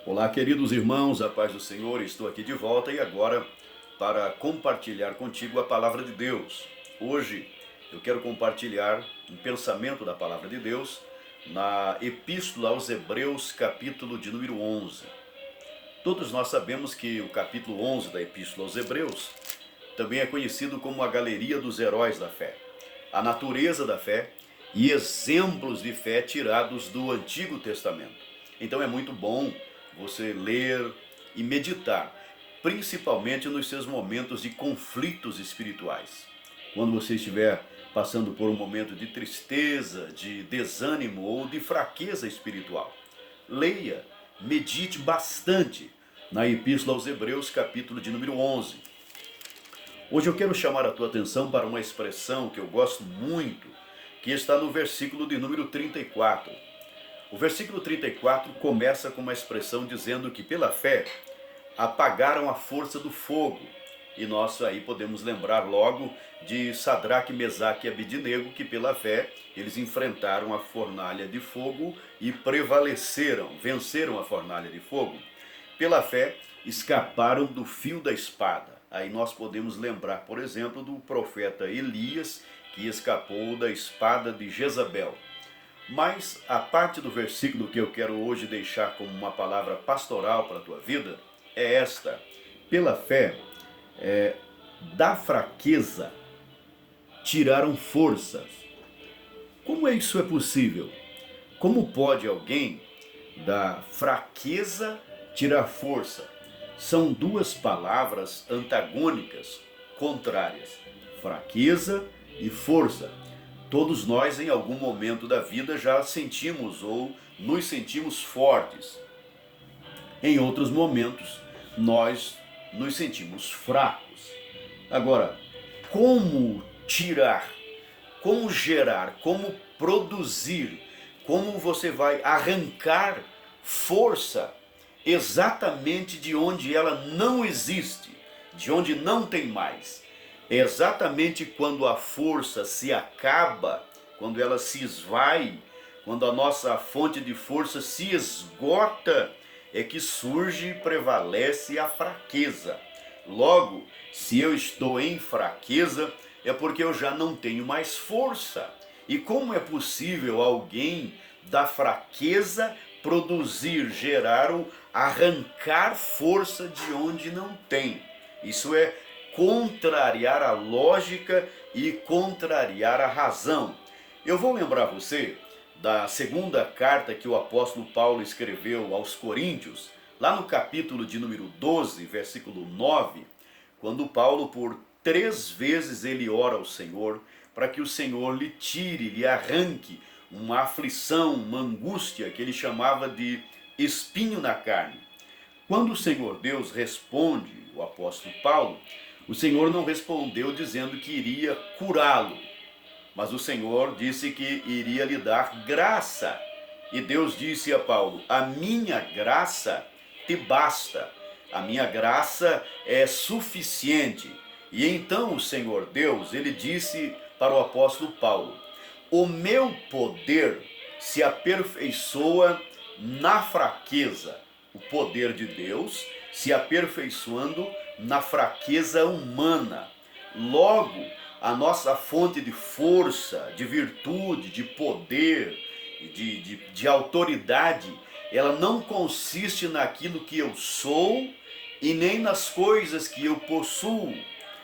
Olá, queridos irmãos, a paz do Senhor, estou aqui de volta e agora para compartilhar contigo a palavra de Deus. Hoje eu quero compartilhar um pensamento da palavra de Deus na Epístola aos Hebreus, capítulo de número 11. Todos nós sabemos que o capítulo 11 da Epístola aos Hebreus também é conhecido como a galeria dos heróis da fé, a natureza da fé e exemplos de fé tirados do Antigo Testamento. Então é muito bom você ler e meditar, principalmente nos seus momentos de conflitos espirituais. Quando você estiver passando por um momento de tristeza, de desânimo ou de fraqueza espiritual, leia, medite bastante na Epístola aos Hebreus, capítulo de número 11. Hoje eu quero chamar a tua atenção para uma expressão que eu gosto muito, que está no versículo de número 34. O versículo 34 começa com uma expressão dizendo que pela fé apagaram a força do fogo. E nós aí podemos lembrar logo de Sadraque, Mesaque e Abednego, que pela fé eles enfrentaram a fornalha de fogo e prevaleceram, venceram a fornalha de fogo. Pela fé escaparam do fio da espada. Aí nós podemos lembrar, por exemplo, do profeta Elias, que escapou da espada de Jezabel. Mas a parte do versículo que eu quero hoje deixar como uma palavra pastoral para a tua vida é esta: pela fé, da fraqueza tiraram forças. Como isso é possível? Como pode alguém da fraqueza tirar força? São duas palavras antagônicas, contrárias: fraqueza e força. Todos nós, em algum momento da vida, já sentimos ou nos sentimos fortes. Em outros momentos, nós nos sentimos fracos. Agora, como tirar, como gerar, como produzir, como você vai arrancar força exatamente de onde ela não existe, de onde não tem mais? É exatamente quando a força se acaba, quando ela se esvai, quando a nossa fonte de força se esgota, é que surge e prevalece a fraqueza. Logo, se eu estou em fraqueza, é porque eu já não tenho mais força. E como é possível alguém da fraqueza produzir, gerar ou arrancar força de onde não tem? Isso é contrariar a lógica e contrariar a razão. Eu vou lembrar você da segunda carta que o apóstolo Paulo escreveu aos Coríntios, lá no capítulo de número 12, versículo 9, quando Paulo por 3 vezes ele ora ao Senhor para que o Senhor lhe tire, lhe arranque uma aflição, uma angústia que ele chamava de espinho na carne. Quando o Senhor Deus responde o apóstolo Paulo, o Senhor não respondeu dizendo que iria curá-lo, mas o Senhor disse que iria lhe dar graça. E Deus disse a Paulo: a minha graça te basta, a minha graça é suficiente. E então o Senhor Deus, ele disse para o apóstolo Paulo: o meu poder se aperfeiçoa na fraqueza. O poder de Deus se aperfeiçoando na fraqueza humana. Logo, a nossa fonte de força, de virtude, de poder, de autoridade, ela não consiste naquilo que eu sou e nem nas coisas que eu possuo.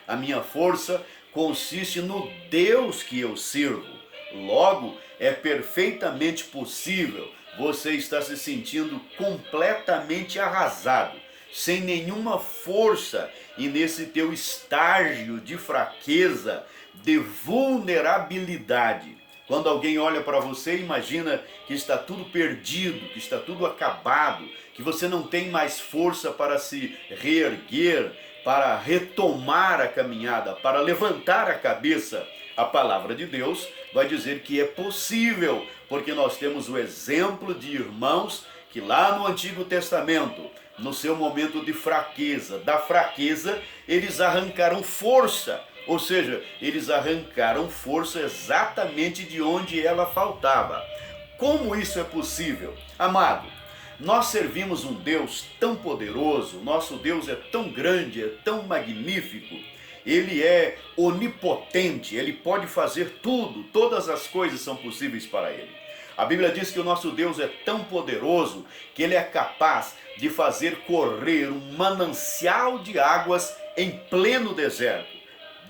A minha força consiste no Deus que eu sirvo. Logo, é perfeitamente possível você estar se sentindo completamente arrasado, sem nenhuma força, e nesse teu estágio de fraqueza, de vulnerabilidade. Quando alguém olha para você, imagina que está tudo perdido, que está tudo acabado, que você não tem mais força para se reerguer, para retomar a caminhada, para levantar a cabeça. A palavra de Deus vai dizer que é possível, porque nós temos o exemplo de irmãos que lá no Antigo Testamento, no seu momento de fraqueza, da fraqueza, eles arrancaram força, ou seja, eles arrancaram força exatamente de onde ela faltava. Como isso é possível? Amado, Nós servimos um Deus tão poderoso, nosso Deus é tão grande, é tão magnífico, Ele é onipotente, Ele pode fazer tudo, todas as coisas são possíveis para Ele. A Bíblia diz que o nosso Deus é tão poderoso que Ele é capaz de fazer correr um manancial de águas em pleno deserto.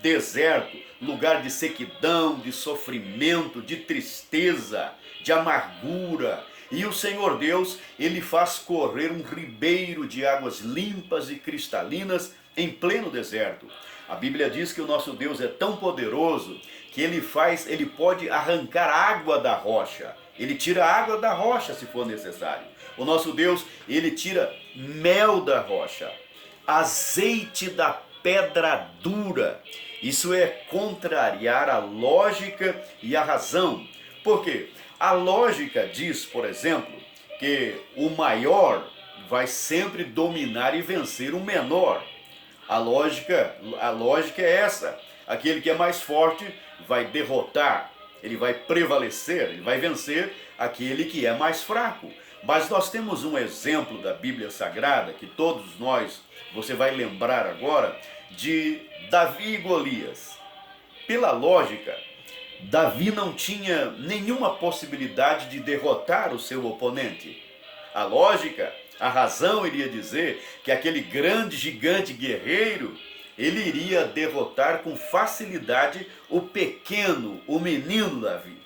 Deserto, lugar de sequidão, de sofrimento, de tristeza, de amargura. E o Senhor Deus, Ele faz correr um ribeiro de águas limpas e cristalinas em pleno deserto. A Bíblia diz que o nosso Deus é tão poderoso que Ele pode arrancar água da rocha. Ele tira água da rocha se for necessário. O nosso Deus, Ele tira mel da rocha, azeite da pedra dura. Isso é contrariar a lógica e a razão. Por quê? A lógica diz, por exemplo, que o maior vai sempre dominar e vencer o menor. A lógica é essa. Aquele que é mais forte vai derrotar, ele vai prevalecer, ele vai vencer aquele que é mais fraco. Mas nós temos um exemplo da Bíblia Sagrada, que todos nós, você vai lembrar agora, de Davi e Golias. Pela lógica, Davi não tinha nenhuma possibilidade de derrotar o seu oponente. A lógica, a razão iria dizer que aquele grande gigante guerreiro, ele iria derrotar com facilidade o pequeno, o menino Davi.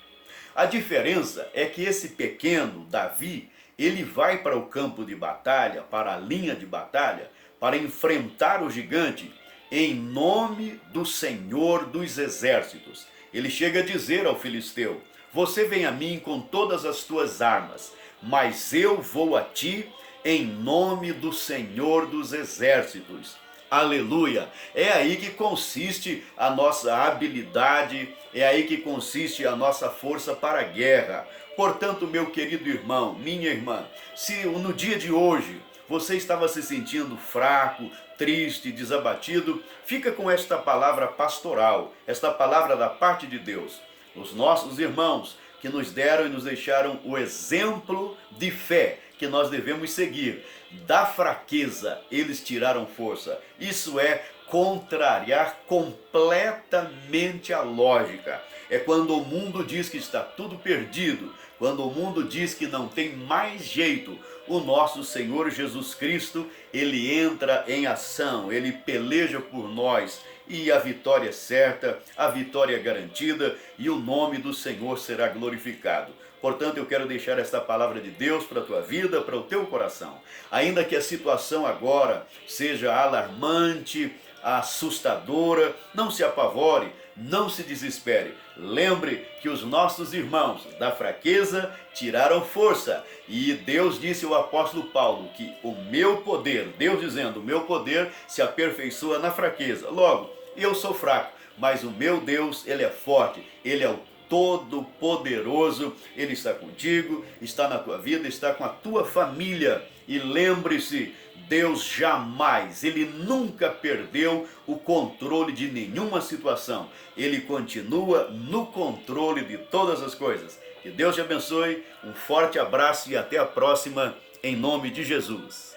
A diferença é que esse pequeno Davi, ele vai para o campo de batalha, para a linha de batalha, para enfrentar o gigante em nome do Senhor dos Exércitos. Ele chega a dizer ao filisteu: você vem a mim com todas as tuas armas, mas eu vou a ti em nome do Senhor dos Exércitos. Aleluia! É aí que consiste a nossa habilidade, é aí que consiste a nossa força para a guerra. Portanto, meu querido irmão, minha irmã, se no dia de hoje você estava se sentindo fraco, triste, desabatido, fica com esta palavra pastoral, esta palavra da parte de Deus. Os nossos irmãos que nos deram e nos deixaram o exemplo de fé que nós devemos seguir. Da fraqueza eles tiraram força. Isso é contrariar completamente a lógica. É quando o mundo diz que está tudo perdido, quando o mundo diz que não tem mais jeito, o nosso Senhor Jesus Cristo, Ele entra em ação, Ele peleja por nós e a vitória é certa, a vitória é garantida e o nome do Senhor será glorificado. Portanto, eu quero deixar esta palavra de Deus para a tua vida, para o teu coração. Ainda que a situação agora seja alarmante, assustadora, não se apavore, não se desespere. Lembre que os nossos irmãos da fraqueza tiraram força. E Deus disse ao apóstolo Paulo que o meu poder, Deus dizendo, o meu poder se aperfeiçoa na fraqueza. Logo, eu sou fraco, mas o meu Deus, Ele é forte, Ele é o Todo-Poderoso, Ele está contigo, está na tua vida, está com a tua família. E lembre-se, Deus jamais, Ele nunca perdeu o controle de nenhuma situação. Ele continua no controle de todas as coisas. Que Deus te abençoe, um forte abraço e até a próxima, em nome de Jesus.